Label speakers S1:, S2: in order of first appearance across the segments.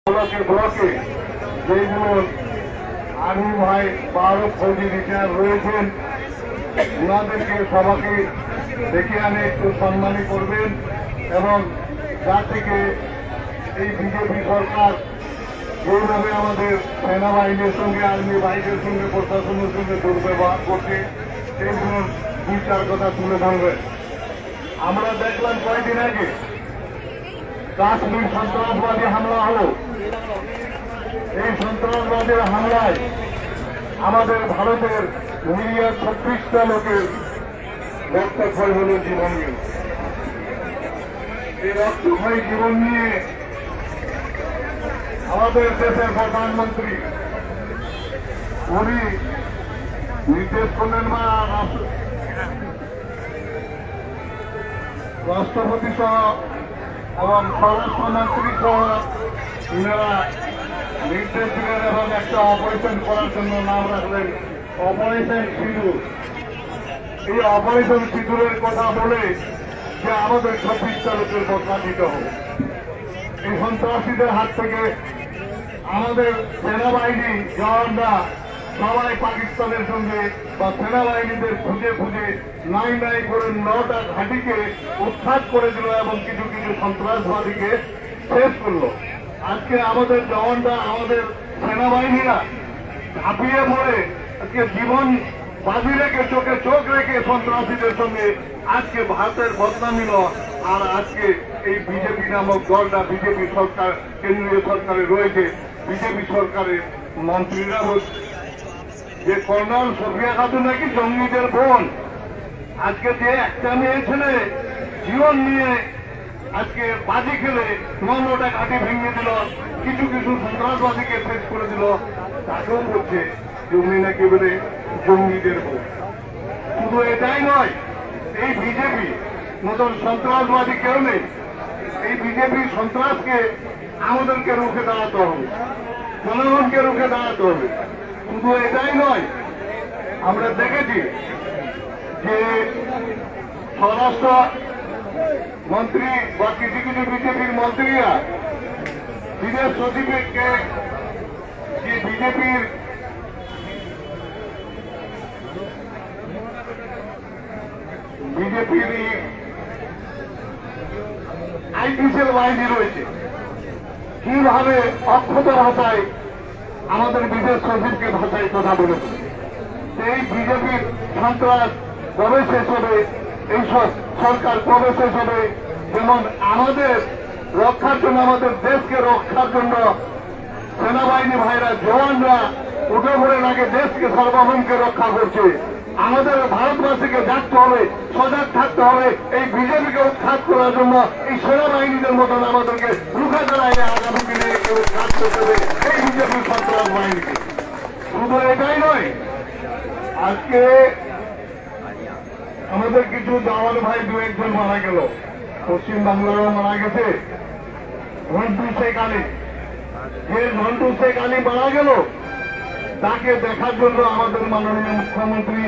S1: ব্লকে যেগুলো আর্মি ভাই বারো ফৌজি রিটায়ার রয়েছেন ওনাদেরকে সবাইকে ডেকে আনে একটু সম্মানী করবেন এবং যা থেকে এই বিজেপি সরকার যেভাবে আমাদের সেনাবাহিনীর সঙ্গে আর্মি ভাইদের সঙ্গে প্রশাসনের সঙ্গে দুর্ব্যবহার করছে সেইগুলোর দুই চার কথা তুলে ধরবেন। আমরা দেখলাম কয়েকদিন আগে কাশ্মীর সন্ত্রাসবাদী হামলা হলো। এই সন্ত্রাসবাদের হামলায় আমাদের ভারতের নিরিয়া 36টা লোকের রক্তক্ষয় হল, জীবন গেল। এই রক্তক্ষয়ী জীবন নিয়ে আমাদের দেশের প্রধানমন্ত্রী উনি নির্দেশ করলেন বা রাষ্ট্রপতি সহ এবং স্বরাষ্ট্রমন্ত্রী সহ ইনারা নির্দেশ দিলেন এবং একটা অপারেশন করার জন্য নাম রাখলেন অপারেশন সিঁদুর। এই অপারেশন সিঁদুরের কথা বলে যে আমাদের 26টা লোকের বদলা দিতে হবে। এই সন্ত্রাসীদের হাত থেকে আমাদের সেনাবাহিনী জওয়ানরা সবাই পাকিস্তানের সঙ্গে বা সেনাবাহিনীদের খুঁজে খুঁজে নাই নাই করে 9টা ঘাঁটিকে উৎখাত করে দিল এবং কিছু কিছু সন্ত্রাসবাদীকে শেষ করলো। আজকে আমাদের জওয়ানরা আমাদের সেনাবাহিনীরা ঝাঁপিয়ে পড়ে আজকে জীবন বাজি রেখে চোখে চোখ রেখে সন্ত্রাসীদের সঙ্গে আজকে ভারতের বদনাম নিল। আর আজকে এই বিজেপি নামক দলটা বিজেপি সরকার কেন্দ্রীয় সরকারে রয়েছে, বিজেপি সরকারের মন্ত্রীরা বলছে যে কর্নেল সফিয়া খাতুন নাকি জঙ্গিদের বোন। আজকে যে একটা মেয়ে ছেলে জীবন নিয়ে আজকে বাজি খেলে 9টা ঘাঁটি ভেঙে দিল, কিছু কিছু সন্ত্রাসবাদীকে শেষ করে দিল, তাকেও বলছে জঙ্গি নাকি বলে জঙ্গিদের বোন। শুধু এটাই নয়, এই বিজেপি নতুন সন্ত্রাসবাদী কেউ নেই। এই বিজেপি সন্ত্রাসকে আমাদেরকে রুখে দাঁড়াতে হবে, জনগণকে রুখে দাঁড়াতে হবে। শুধু এটাই নয়, আমরা দেখেছি যে স্বরাষ্ট্র মন্ত্রী বা কিছু কিছু বিজেপির মন্ত্রীরা বিদেশ সচিবকে যে বিজেপির আইপিসিএল বাহিনী রয়েছে, কিভাবে অক্ষত ভাষায় আমাদের বিদেশ সচিবকে ভাষায় কথা বলেছে। এই বিজেপির সন্ত্রাস কবে শেষ হবে, এই সরকার কবে শেষ হবে? যেমন আমাদের রক্ষার জন্য, আমাদের দেশকে রক্ষার জন্য সেনাবাহিনী ভাইরা জওয়ানরা উঠে পড়ে লাগে দেশকে সর্বভৌমকে রক্ষা করছে। আমাদের ভারতবাসীকে জাগতে হবে, সজাগ থাকতে হবে। এই বিজেপিকে উৎখাত করার জন্য এই সেনাবাহিনীদের মতন আমাদেরকে রুখে দাঁড়াইলে আগামী দিনে কেউ উৎখাত করতে হবে এই বিজেপির সন্ত্রাস বাহিনীকে। শুধু এটাই নয়, আজকে আমাদের কিছু জওয়ান ভাই 2-1 মারা গেল, পশ্চিম বাংলারও মারা গেছে। ঝন্টু শেখ আলী, যে ঝন্টু শেখ আলী মারা গেল, তাকে দেখার জন্য আমাদের মাননীয় মুখ্যমন্ত্রী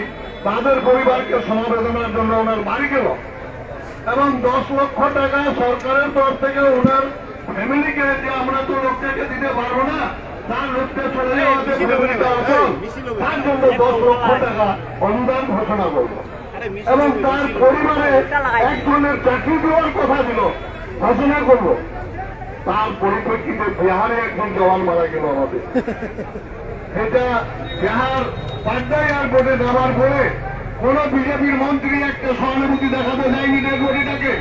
S1: তাদের পরিবারকে সমবেদনার জন্য ওনার বাড়ি গেল এবং 10 লক্ষ টাকা সরকারের তরফ থেকে ওনার ফ্যামিলিকে, যে আমরা তো লোকটাকে দিতে পারবো না, তার লোকটা চলে যাওয়াতে ফ্যামিলিটা আসল, তার জন্য 10 লক্ষ টাকা অনুদান ঘোষণা করল এবং তার পরিবারে একজনের চাকরি দেওয়ার কথা দিল, ঘোষণা করল। তার পরিপ্রেক্ষিতে বিহারে একজন জওয়ান মারা গেল আমাদের। এটা বিহার পাড্ডা এয়ারপোর্টে নামার পরে কোন বিজেপির মন্ত্রী একটা সহানুভূতি দেখাতে যায়নি ডেড বডিটাকে।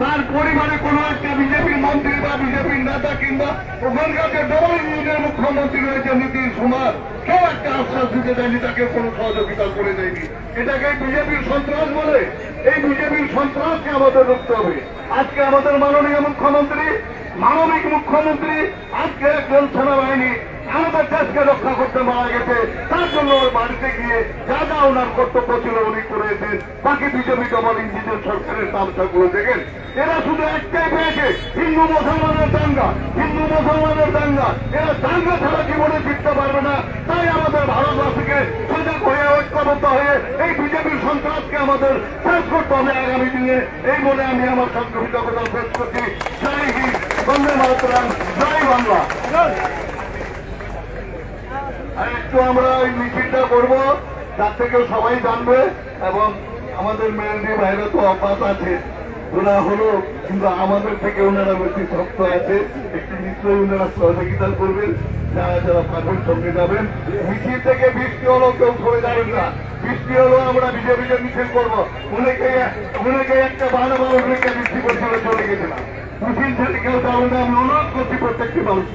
S1: তার পরিবারে কোন একটা বিজেপির মন্ত্রী বা বিজেপির নেতা কিংবা ওখানকার যে ডবল ইঞ্জিনের মুখ্যমন্ত্রী রয়েছে নীতিশ কুমার, কেউ একটা আশ্বাস দিতে দেয়নি, তাকে কোন সহযোগিতা করে দেয়নি। এটাকে বিজেপির সন্ত্রাস বলে। এই বিজেপির সন্ত্রাসকে আমাদের রুখতে হবে। আজকে আমাদের মাননীয় মুখ্যমন্ত্রী, মানবিক মুখ্যমন্ত্রী, আজকে একজন সেনাবাহিনী আমাদের দেশকে রক্ষা করতে মারা গেছে, তার জন্য ওর বাড়িতে গিয়ে যা যা ওনার কর্তব্য ছিল উনি করেছেন। বাকি বিজেপি ডবল ইঞ্জিনের সরকারের তামসাগুলো দেখেন, এরা শুধু একটাই পেয়েছে, হিন্দু মুসলমানের দাঙ্গা, হিন্দু মুসলমানের দাঙ্গা। এরা দাঙ্গা ছাড়া জীবনে জিততে পারবে না। তাই আমাদের ভারতবাসীকে সজাগ হয়ে ঐক্যবদ্ধ হয়ে এই বিজেপির সন্ত্রাসকে আমাদের শেষ করতে হবে আগামী দিনে। এই বলে আমি আমার সংক্ষিপ্ত কথা শেষ করছি। জয় হিন্দ। বন্দে মাতরম, জয় বাংলা। আর একটু আমরা ওই মিছিলটা করবো, তার থেকেও সবাই জানবে। এবং আমাদের মেয়েদের বাইরে তো অভ্যাস আছে, ওরা হলো, কিন্তু আমাদের থেকে ওনারা বেশি শক্ত আছে। একটু নিশ্চয়ই ওনারা সহযোগিতা করবেন, যারা যারা পাগল সঙ্গে যাবেন। মিছিল থেকে বৃষ্টি হলো, কেউ সরে যাবেন না। বৃষ্টি হলো আমরা বিজেপিকে মিছিল করবো। অনেকে একটা বারো বৃষ্টি করছিল, চলে গেছিলাম। মিছিল থেকে কেউ যাবেন না, আমি অনুরোধ করছি প্রত্যেকটি মানুষ।